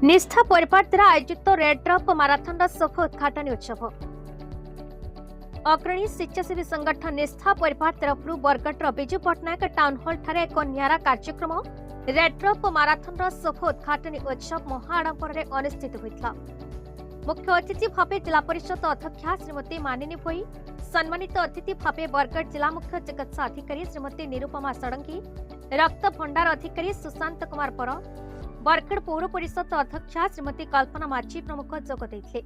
निष्ठा परिवार द्वारा आयोजित रेड ड्रॉप माराथन शुभ उद्घाटन उत्सव। अग्रणी स्वेच्छासेवी संगठन निष्ठा परिवार तरफ बरगढ़ विजु पट्टनायक टाउन हॉल ठारे एक नियारा कार्यक्रम रेड ड्रॉप माराथन शुभ उद्घाटन उत्सव महाआडंबर अनुष्ठित होता। मुख्य अतिथि भाव जिला परिषद अध्यक्षा श्रीमती मानिनी भोई, सम्मानित अतिथि भाव बरगढ़ जिला मुख्य चिकित्सा अधिकारी श्रीमती निरुपमा षडंगी, रक्त भंडार अधिकारी सुशांत कुमार पर, बरगढ़ पौर परिषद अध्यक्षा श्रीमती कल्पना माझी प्रमुख जोगदे।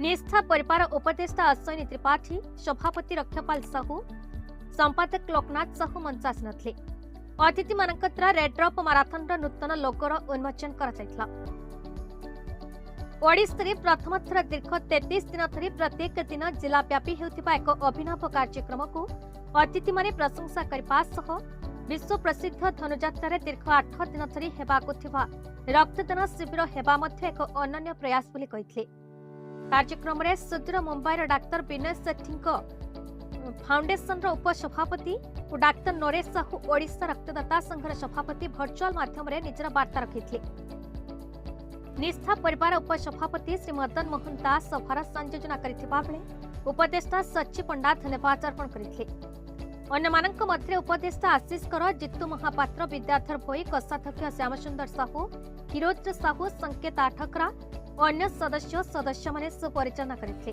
निष्ठा परिवार उपदेष्टा अश्विनी त्रिपाठी, सभापति रक्षपाल साहू, संपादक लोकनाथ साहू मंचासीन थे। अतिथि मानक द्वारा रेड ड्रॉप माराथन नूतन लोगोर उन्मोचन करा। ओडिशा प्रथम थर दीर्घ 33 दिन धरी प्रत्येक दिन जिलाव्यापी होता एक अभिनव कार्यक्रम को अतिथि माने प्रशंसा करने सह विश्व प्रसिद्ध धनुजात्रा दीर्घ 8 दिन धरी हेबाकु थिबा रक्तदान शिविर हेबा मध्य एक अनन्य प्रयास बोली कहिथिले। कार्यक्रम में सुदूर मुंबईर डाक्तर विनय सेठी फाउंडेशन उपसभापति और डाक्तर नरेश साहू ओडिशा रक्तदाता संघर सभापति भर्चुआल माध्यम निजर वार्ता रखिथिले। निष्ठा परिवार उपसभापति श्री मदन मोहन दास सभार संयोजना करथिबा बेले उपदेष्टा सच्ची पंडा धन्यवाद अर्पण करथिले। अन्यमानक मध्य उपदेष्टा आशीष कर, जितु महापात्र, विद्याधर भोई, कोषाध्यक्ष श्यामसुंदर साहू, हिरोद्र साहू, संकेत आठकरा और अन्य सदस्य माने सुपरिचालना करथिले।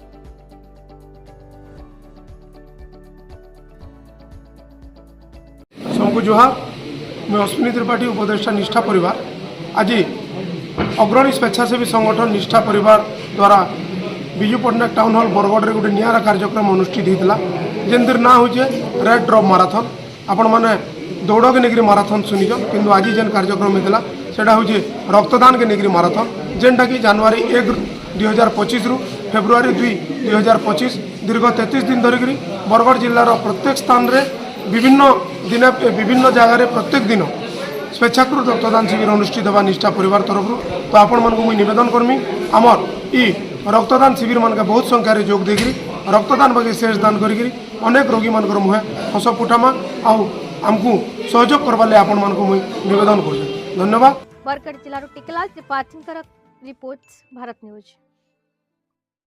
सबको जोहार। मैं अश्विनी त्रिपाठी, उपदेष्टा निष्ठा परिवार। आज अग्रणी स्वेच्छासेवी संगठन निष्ठा परिवार द्वारा विजु पट्टनायक टाउन हॉल बरगढ़ में गोटे नियारा कार्यक्रम अनुष्ठित होता जेनतिर ना हो रेड ड्रॉप माराथन। आपण मैंने दौड़ के लेकर माराथन शुनिचन किंतु आज जेन कार्यक्रम होता सेटा हूँ रक्तदान के लेकर माराथन जेनटा कि जनवरी 1 2025 रु फेब्रुआरी 2 2025 दीर्घ 33 दिन धरिक बरगढ़ जिलार प्रत्येक स्थान रे विभिन्न दिन विभिन्न जगार प्रत्येक दिन स्वेच्छाकृत रक्तदान शिविर अनुष्ठित होगा निष्ठा परिवार तरफ। तो आपण मानक मुझे निवेदन करमी आमर ई रक्तदान शिविर मान बहुत संख्यार जोग देकरी रक्तदान बाकी शेष दान करी अनेक रोगी मान मुहे हस फुटामा आमको सहयोग करवाले आपण मानक मुझे निवेदन कर। धन्यवाद। बरगढ़ जिला टिकलाल त्रिपाठी रिपोर्ट, भारत न्यूज।